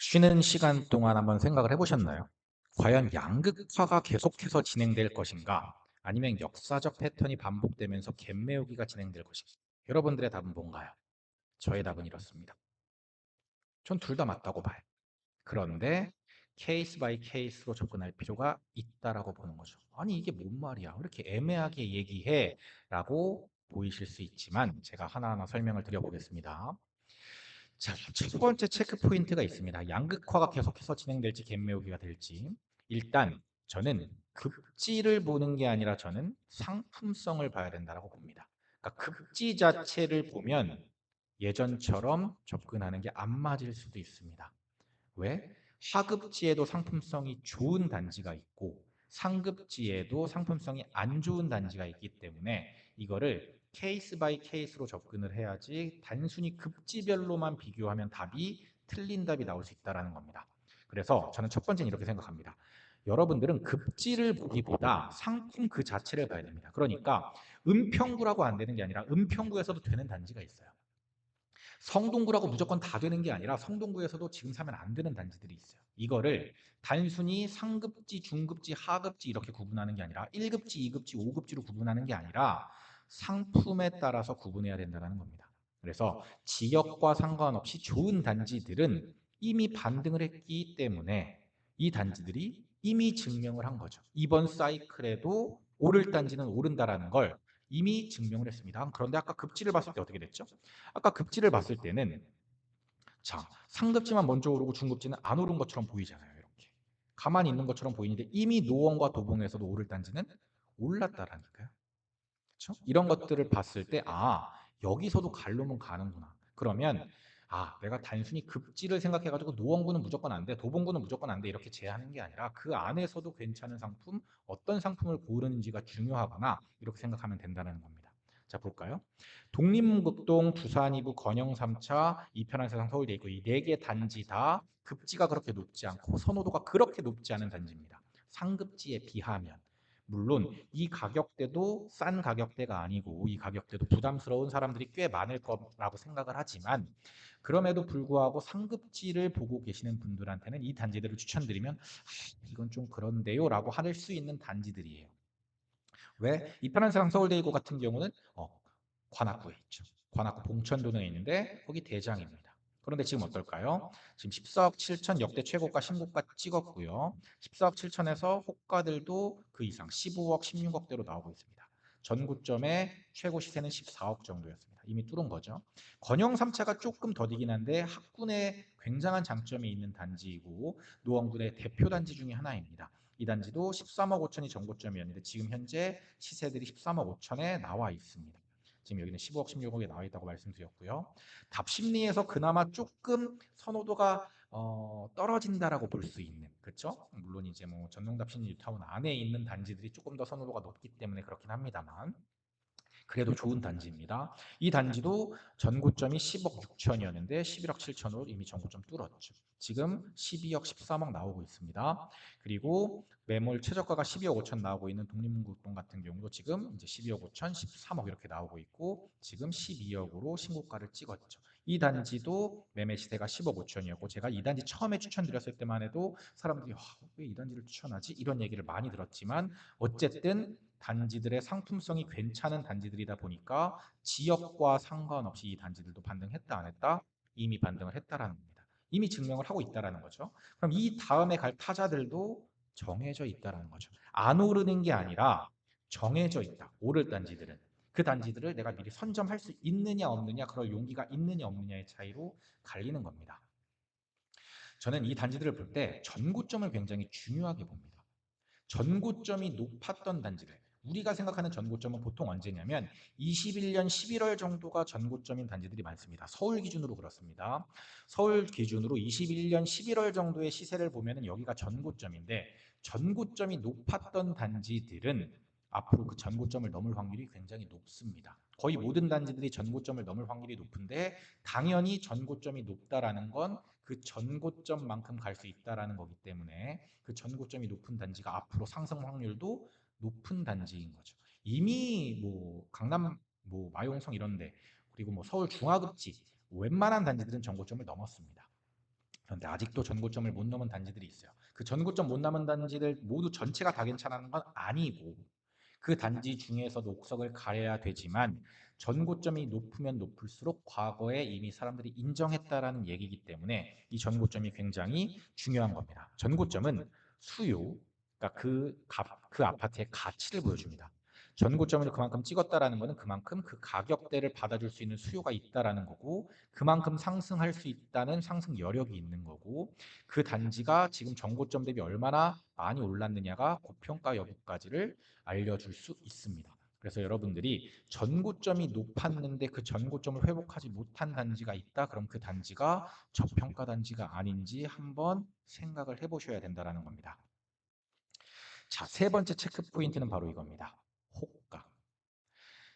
쉬는 시간 동안 한번 생각을 해보셨나요? 과연 양극화가 계속해서 진행될 것인가? 아니면 역사적 패턴이 반복되면서 갭 메우기가 진행될 것인가? 여러분들의 답은 뭔가요? 저의 답은 이렇습니다. 전 둘 다 맞다고 봐요. 그런데 케이스 바이 케이스로 접근할 필요가 있다라고 보는 거죠. 아니 이게 뭔 말이야? 왜 이렇게 애매하게 얘기해? 라고 보이실 수 있지만 제가 하나하나 설명을 드려보겠습니다. 자, 첫 번째 체크 포인트가 있습니다. 양극화가 계속해서 진행될지 갭 메우기가 될지. 일단 저는 급지를 보는 게 아니라 저는 상품성을 봐야 된다고 봅니다. 그러니까 급지 자체를 보면 예전처럼 접근하는 게 안 맞을 수도 있습니다. 왜? 하급지에도 상품성이 좋은 단지가 있고 상급지에도 상품성이 안 좋은 단지가 있기 때문에 이거를 케이스 바이 케이스로 접근을 해야지 단순히 급지별로만 비교하면 답이 틀린 답이 나올 수 있다는 겁니다. 그래서 저는 첫 번째는 이렇게 생각합니다. 여러분들은 급지를 보기보다 상품 그 자체를 봐야 됩니다. 그러니까 은평구라고 안 되는 게 아니라 은평구에서도 되는 단지가 있어요. 성동구라고 무조건 다 되는 게 아니라 성동구에서도 지금 사면 안 되는 단지들이 있어요. 이거를 단순히 상급지, 중급지, 하급지 이렇게 구분하는 게 아니라 1급지, 2급지, 5급지로 구분하는 게 아니라 상품에 따라서 구분해야 된다는 겁니다. 그래서 지역과 상관없이 좋은 단지들은 이미 반등을 했기 때문에 이 단지들이 이미 증명을 한 거죠. 이번 사이클에도 오를 단지는 오른다라는 걸 이미 증명을 했습니다. 그런데 아까 급지를 봤을 때 어떻게 됐죠? 아까 급지를 봤을 때는 자, 상급지만 먼저 오르고 중급지는 안 오른 것처럼 보이잖아요. 이렇게. 가만히 있는 것처럼 보이는데 이미 노원과 도봉에서도 오를 단지는 올랐다라니까요. 그렇죠? 이런 것들을 봤을 때 여기서도 갈 놈은 가는구나. 그러면 내가 단순히 급지를 생각해가지고 노원구는 무조건 안 돼, 도봉구는 무조건 안 돼 이렇게 제하는 게 아니라 그 안에서도 괜찮은 상품, 어떤 상품을 고르는지가 중요하구나 이렇게 생각하면 된다는 겁니다. 자 볼까요? 독립문극동, 두산이부, 건영 3차, 이편한 세상, 서울대 있고 이 네 개 단지 다 급지가 그렇게 높지 않고 선호도가 그렇게 높지 않은 단지입니다. 상급지에 비하면. 물론 이 가격대도 싼 가격대가 아니고 이 가격대도 부담스러운 사람들이 꽤 많을 거라고 생각을 하지만 그럼에도 불구하고 상급지를 보고 계시는 분들한테는 이 단지들을 추천드리면 이건 좀 그런데요 라고 할 수 있는 단지들이에요. 왜? 이편한 세상 서울대이고 같은 경우는 관악구에 있죠. 관악구 봉천동에 있는데 거기 대장입니다. 그런데 지금 어떨까요? 지금 14억 7천 역대 최고가 신고가 찍었고요. 14억 7천에서 호가들도 그 이상 15억 16억대로 나오고 있습니다. 전고점의 최고 시세는 14억 정도였습니다. 이미 뚫은 거죠. 건영 3차가 조금 더디긴 한데 학군에 굉장한 장점이 있는 단지이고 노원군의 대표 단지 중에 하나입니다. 이 단지도 13억 5천이 전고점이었는데 지금 현재 시세들이 13억 5천에 나와 있습니다. 지금 여기는 15억, 16억에 나와 있다고 말씀드렸고요. 답심리에서 그나마 조금 선호도가 떨어진다라고 볼 수 있는, 그렇죠? 물론 이제 뭐 전동답심리 뉴타운 안에 있는 단지들이 조금 더 선호도가 높기 때문에 그렇긴 합니다만 그래도 좋은 단지입니다. 이 단지도 전고점이 10억 6천이었는데 11억 7천으로 이미 전고점 뚫었죠. 지금 12억 13억 나오고 있습니다. 그리고 매물 최저가가 12억 5천 나오고 있는 독립문국동 같은 경우도 지금 이제 12억 5천, 13억 이렇게 나오고 있고 지금 12억으로 신고가를 찍었죠. 이 단지도 매매 시세가 10억 5천이었고 제가 이 단지 처음에 추천드렸을 때만 해도 사람들이 왜 이 단지를 추천하지? 이런 얘기를 많이 들었지만 어쨌든 단지들의 상품성이 괜찮은 단지들이다 보니까 지역과 상관없이 이 단지들도 반등했다 안 했다? 이미 반등을 했다라는 겁니다. 이미 증명을 하고 있다라는 거죠. 그럼 이 다음에 갈 타자들도 정해져 있다라는 거죠. 안 오르는 게 아니라 정해져 있다. 오를 단지들은. 그 단지들을 내가 미리 선점할 수 있느냐 없느냐 그럴 용기가 있느냐 없느냐의 차이로 갈리는 겁니다. 저는 이 단지들을 볼 때 전고점을 굉장히 중요하게 봅니다. 전고점이 높았던 단지들 우리가 생각하는 전고점은 보통 언제냐면 21년 11월 정도가 전고점인 단지들이 많습니다. 서울 기준으로 그렇습니다. 서울 기준으로 21년 11월 정도의 시세를 보면 여기가 전고점인데 전고점이 높았던 단지들은 앞으로 그 전고점을 넘을 확률이 굉장히 높습니다. 거의 모든 단지들이 전고점을 넘을 확률이 높은데 당연히 전고점이 높다라는 건 그 전고점만큼 갈 수 있다라는 거기 때문에 그 전고점이 높은 단지가 앞으로 상승 확률도 높은 단지인 거죠. 이미 뭐 강남 뭐 마용성 이런데 그리고 뭐 서울 중하급지 웬만한 단지들은 전고점을 넘었습니다. 그런데 아직도 전고점을 못 넘은 단지들이 있어요. 그 전고점 못 넘은 단지들 모두 전체가 다 괜찮은 건 아니고 그 단지 중에서 녹석을 가려야 되지만 전고점이 높으면 높을수록 과거에 이미 사람들이 인정했다라는 얘기이기 때문에 이 전고점이 굉장히 중요한 겁니다. 전고점은 수요, 그러니까 그 아파트의 가치를 보여줍니다. 전고점을 그만큼 찍었다라는 것은 그만큼 그 가격대를 받아줄 수 있는 수요가 있다라는 거고 그만큼 상승할 수 있다는 상승 여력이 있는 거고 그 단지가 지금 전고점 대비 얼마나 많이 올랐느냐가 고평가 여부까지를 알려줄 수 있습니다. 그래서 여러분들이 전고점이 높았는데 그 전고점을 회복하지 못한 단지가 있다. 그럼 그 단지가 저평가 단지가 아닌지 한번 생각을 해보셔야 된다는 겁니다. 자, 세 번째 체크 포인트는 바로 이겁니다. 호가.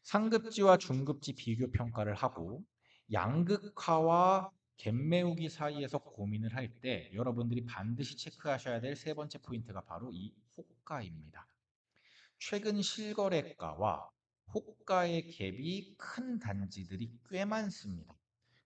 상급지와 중급지 비교 평가를 하고 양극화와 갭매우기 사이에서 고민을 할 때 여러분들이 반드시 체크하셔야 될 세 번째 포인트가 바로 이 호가입니다. 최근 실거래가와 호가의 갭이 큰 단지들이 꽤 많습니다.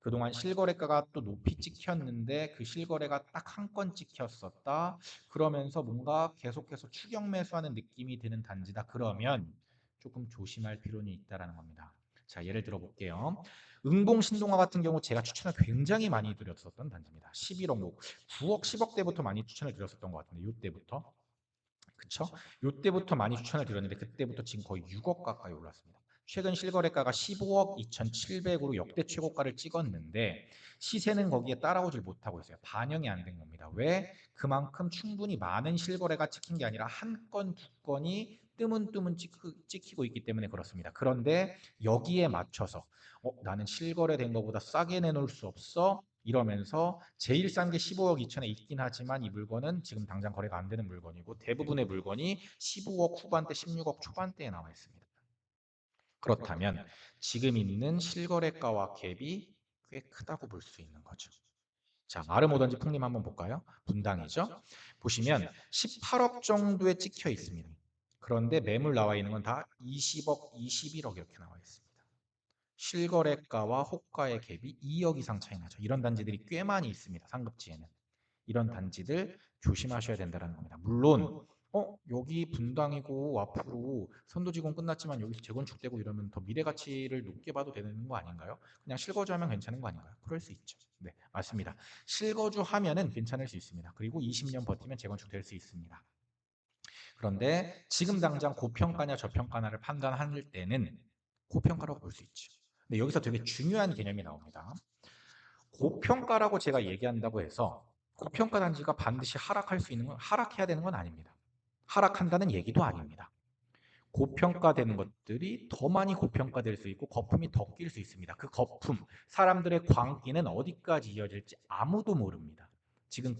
그동안 실거래가가 또 높이 찍혔는데 그 실거래가 딱 한 건 찍혔었다. 그러면서 뭔가 계속해서 추격 매수하는 느낌이 드는 단지다. 그러면 조금 조심할 필요는 있다라는 겁니다. 자, 예를 들어 볼게요. 응봉 신동아 같은 경우 제가 추천을 굉장히 많이 드렸었던 단지입니다. 11억, 뭐 9억, 10억대부터 많이 추천을 드렸었던 것 같은데 이때부터. 그쵸? 요때부터 많이 추천을 드렸는데 그때부터 지금 거의 6억 가까이 올랐습니다. 최근 실거래가가 15억 2,700으로 역대 최고가를 찍었는데 시세는 거기에 따라오질 못하고 있어요. 반영이 안 된 겁니다. 왜? 그만큼 충분히 많은 실거래가 찍힌 게 아니라 한 건, 두 건이 뜨문뜨문 찍히고 있기 때문에 그렇습니다. 그런데 여기에 맞춰서 나는 실거래된 것보다 싸게 내놓을 수 없어? 이러면서 제일 싼 게 15억 2천에 있긴 하지만 이 물건은 지금 당장 거래가 안 되는 물건이고 대부분의 물건이 15억 후반대, 16억 초반대에 나와 있습니다. 그렇다면 지금 있는 실거래가와 갭이 꽤 크다고 볼 수 있는 거죠. 자, 마르모던지 풍림 한번 볼까요? 분당이죠. 보시면 18억 정도에 찍혀 있습니다. 그런데 매물 나와 있는 건 다 20억, 21억 이렇게 나와 있습니다. 실거래가와 호가의 갭이 2억 이상 차이 나죠. 이런 단지들이 꽤 많이 있습니다. 상급지에는. 이런 단지들 조심하셔야 된다는 겁니다. 물론 여기 분당이고 앞으로 선도지공 끝났지만 여기서 재건축되고 이러면 더 미래 가치를 높게 봐도 되는 거 아닌가요? 그냥 실거주하면 괜찮은 거 아닌가요? 그럴 수 있죠. 네, 맞습니다. 실거주하면은 괜찮을 수 있습니다. 그리고 20년 버티면 재건축될 수 있습니다. 그런데 지금 당장 고평가냐 저평가냐를 판단할 때는 고평가라고 볼 수 있죠. 근데 여기서 되게 중요한 개념이 나옵니다. 고평가라고 제가 얘기한다고 해서 고평가 단지가 반드시 하락할 수 있는 건 하락해야 되는 건 아닙니다. 하락한다는 얘기도 아닙니다. 고평가되는 것들이 더 많이 고평가될 수 있고 거품이 더 낄 수 있습니다. 그 거품, 사람들의 광기는 어디까지 이어질지 아무도 모릅니다. 지금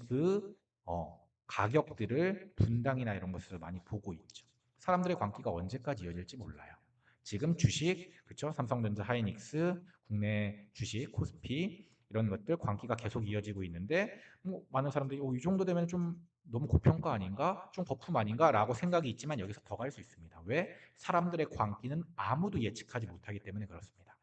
가격들을 분당이나 이런 것에서 많이 보고 있죠. 사람들의 광기가 언제까지 이어질지 몰라요. 지금 주식, 그렇죠? 삼성전자, 하이닉스, 국내 주식, 코스피 이런 것들 광기가 계속 이어지고 있는데 뭐 많은 사람들이 이 정도 되면 좀 너무 고평가 아닌가? 좀 거품 아닌가?라고 생각이 있지만 여기서 더 갈 수 있습니다. 왜? 사람들의 광기는 아무도 예측하지 못하기 때문에 그렇습니다.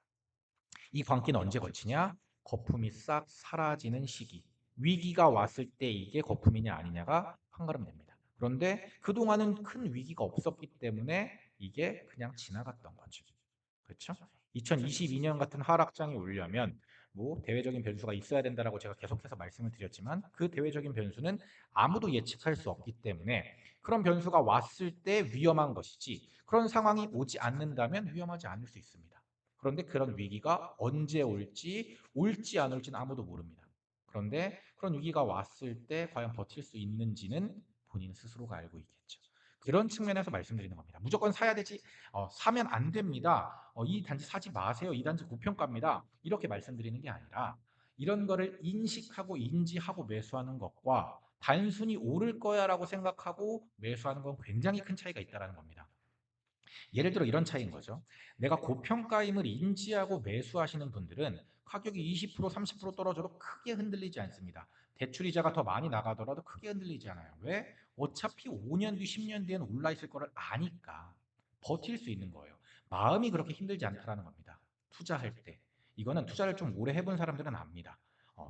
이 광기는 언제 거치냐? 거품이 싹 사라지는 시기. 위기가 왔을 때 이게 거품이냐 아니냐가 판가름됩니다. 그런데 그동안은 큰 위기가 없었기 때문에 이게 그냥 지나갔던 거죠. 그렇죠? 2022년 같은 하락장이 오려면 뭐 대외적인 변수가 있어야 된다라고 제가 계속해서 말씀을 드렸지만 그 대외적인 변수는 아무도 예측할 수 없기 때문에 그런 변수가 왔을 때 위험한 것이지 그런 상황이 오지 않는다면 위험하지 않을 수 있습니다. 그런데 그런 위기가 언제 올지 안 올지는 아무도 모릅니다. 그런데 그런 위기가 왔을 때 과연 버틸 수 있는지는 본인 스스로가 알고 있겠죠. 그런 측면에서 말씀드리는 겁니다. 무조건 사야 되지, 사면 안 됩니다. 이 단지 사지 마세요. 이 단지 고평가입니다. 이렇게 말씀드리는 게 아니라 이런 거를 인식하고 인지하고 매수하는 것과 단순히 오를 거야라고 생각하고 매수하는 건 굉장히 큰 차이가 있다는 겁니다. 예를 들어 이런 차이인 거죠. 내가 고평가임을 인지하고 매수하시는 분들은 가격이 20% 30% 떨어져도 크게 흔들리지 않습니다. 대출이자가 더 많이 나가더라도 크게 흔들리지 않아요. 왜? 어차피 5년 뒤 10년 뒤에는 올라 있을 거를 아니까 버틸 수 있는 거예요. 마음이 그렇게 힘들지 않다는 겁니다. 투자할 때. 이거는 투자를 좀 오래 해본 사람들은 압니다.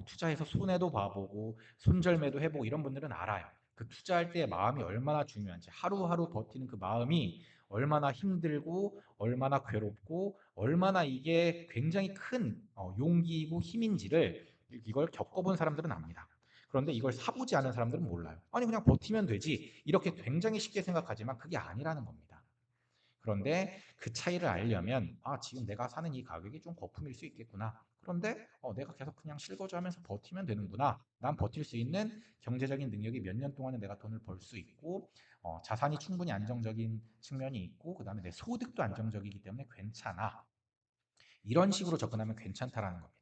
투자해서 손해도 봐보고 손절매도 해보고 이런 분들은 알아요. 그 투자할 때 마음이 얼마나 중요한지, 하루하루 버티는 그 마음이 얼마나 힘들고 얼마나 괴롭고 얼마나 이게 굉장히 큰 용기이고 힘인지를 이걸 겪어본 사람들은 압니다. 그런데 이걸 사보지 않은 사람들은 몰라요. 아니 그냥 버티면 되지 이렇게 굉장히 쉽게 생각하지만 그게 아니라는 겁니다. 그런데 그 차이를 알려면 지금 내가 사는 이 가격이 좀 거품일 수 있겠구나. 그런데 내가 계속 그냥 실거주하면서 버티면 되는구나. 난 버틸 수 있는 경제적인 능력이 몇 년 동안은 내가 돈을 벌 수 있고 자산이 충분히 안정적인 측면이 있고 그다음에 내 소득도 안정적이기 때문에 괜찮아. 이런 식으로 접근하면 괜찮다라는 겁니다.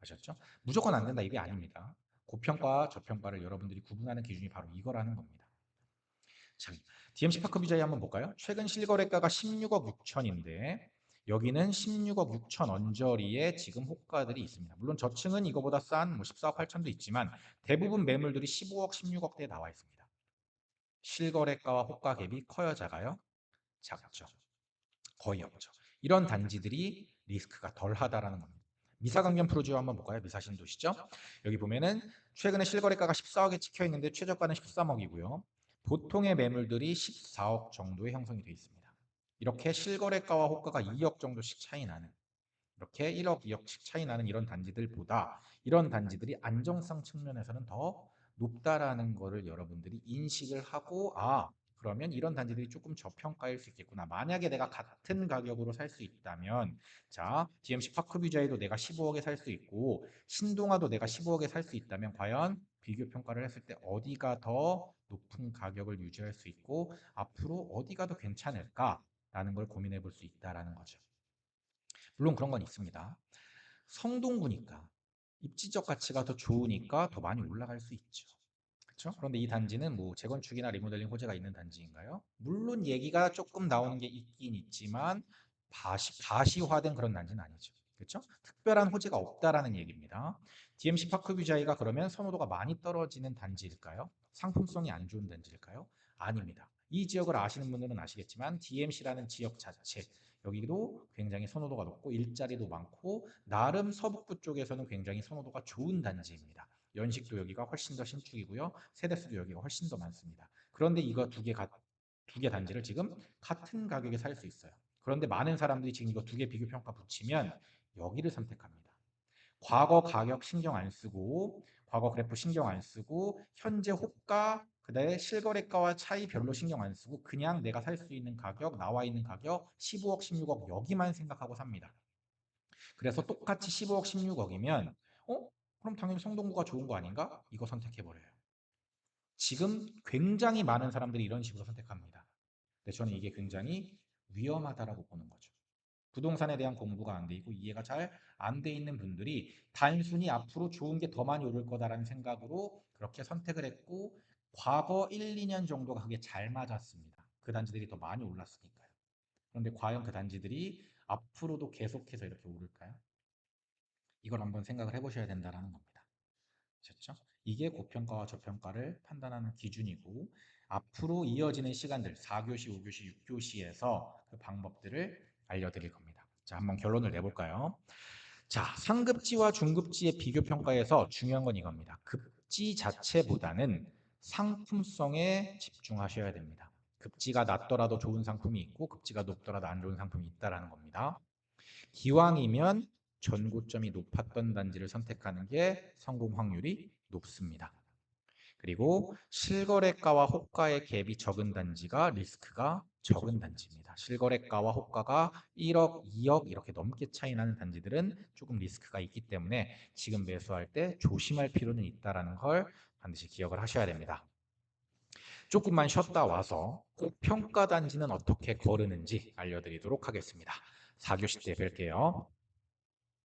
아셨죠? 무조건 안 된다 이게 아닙니다. 고평가, 저평가를 여러분들이 구분하는 기준이 바로 이거라는 겁니다. 자, DMC 파크 비자이 한번 볼까요? 최근 실거래가가 16억 6천인데 여기는 16억 6천 언저리에 지금 호가들이 있습니다. 물론 저층은 이거보다 싼 14억 8천도 있지만 대부분 매물들이 15억, 16억대에 나와 있습니다. 실거래가와 호가 갭이 커요, 작아요? 작죠. 거의 없죠. 이런 단지들이 리스크가 덜하다라는 겁니다. 미사강변 프로지오 한번 볼까요? 미사신도시죠. 여기 보면은 최근에 실거래가가 14억에 찍혀 있는데 최저가는 13억이고요. 보통의 매물들이 14억 정도의 형성이 되어 있습니다. 이렇게 실거래가와 호가가 2억 정도씩 차이 나는 이렇게 1억, 2억씩 차이 나는 이런 단지들보다 이런 단지들이 안정성 측면에서는 더 높다라는 거를 여러분들이 인식을 하고 그러면 이런 단지들이 조금 저평가일 수 있겠구나. 만약에 내가 같은 가격으로 살 수 있다면 자, DMC 파크뷰자에도 내가 15억에 살 수 있고 신동아도 내가 15억에 살 수 있다면 과연 비교 평가를 했을 때 어디가 더 높은 가격을 유지할 수 있고 앞으로 어디가 더 괜찮을까라는 걸 고민해 볼 수 있다라는 거죠. 물론 그런 건 있습니다. 성동구니까 입지적 가치가 더 좋으니까 더 많이 올라갈 수 있죠. 그렇죠? 그런데 이 단지는 뭐 재건축이나 리모델링 호재가 있는 단지인가요? 물론 얘기가 조금 나오는 게 있긴 있지만 가시화된 그런 단지는 아니죠. 그렇죠? 특별한 호재가 없다라는 얘기입니다. DMC 파크뷰자이가 그러면 선호도가 많이 떨어지는 단지일까요? 상품성이 안 좋은 단지일까요? 아닙니다. 이 지역을 아시는 분들은 아시겠지만 DMC라는 지역 자체 여기도 굉장히 선호도가 높고 일자리도 많고 나름 서북부 쪽에서는 굉장히 선호도가 좋은 단지입니다. 연식도 여기가 훨씬 더 신축이고요. 세대수도 여기가 훨씬 더 많습니다. 그런데 이거 두 개 단지를 지금 같은 가격에 살 수 있어요. 그런데 많은 사람들이 지금 이거 두 개 비교 평가 붙이면 여기를 선택합니다. 과거 가격 신경 안 쓰고 과거 그래프 신경 안 쓰고 현재 호가 그다음에 실거래가와 차이 별로 신경 안 쓰고 그냥 내가 살 수 있는 가격 나와 있는 가격 15억 16억 여기만 생각하고 삽니다. 그래서 똑같이 15억 16억이면 그럼 당연히 성동구가 좋은 거 아닌가? 이거 선택해 버려요. 지금 굉장히 많은 사람들이 이런 식으로 선택합니다. 근데 저는 이게 굉장히 위험하다라고 보는 거죠. 부동산에 대한 공부가 안 돼 있고 이해가 잘 안 돼 있는 분들이 단순히 앞으로 좋은 게 더 많이 오를 거다라는 생각으로 그렇게 선택을 했고 과거 1, 2년 정도가 그게 잘 맞았습니다. 그 단지들이 더 많이 올랐으니까요. 그런데 과연 그 단지들이 앞으로도 계속해서 이렇게 오를까요? 이걸 한번 생각을 해보셔야 된다는 겁니다. 아셨죠? 이게 고평가와 저평가를 판단하는 기준이고 앞으로 이어지는 시간들 4교시, 5교시, 6교시에서 그 방법들을 알려드릴 겁니다. 자, 한번 결론을 내볼까요? 자, 상급지와 중급지의 비교 평가에서 중요한 건 이겁니다. 급지 자체보다는 상품성에 집중하셔야 됩니다. 급지가 낮더라도 좋은 상품이 있고 급지가 높더라도 안 좋은 상품이 있다라는 겁니다. 기왕이면 전고점이 높았던 단지를 선택하는 게 성공 확률이 높습니다. 그리고 실거래가와 호가의 갭이 적은 단지가 리스크가 적은 단지입니다. 실거래가와 호가가 1억, 2억 이렇게 넘게 차이 나는 단지들은 조금 리스크가 있기 때문에 지금 매수할 때 조심할 필요는 있다는 걸 반드시 기억을 하셔야 됩니다. 조금만 쉬었다 와서 고평가 단지는 어떻게 거르는지 알려드리도록 하겠습니다. 4교시 때 뵐게요.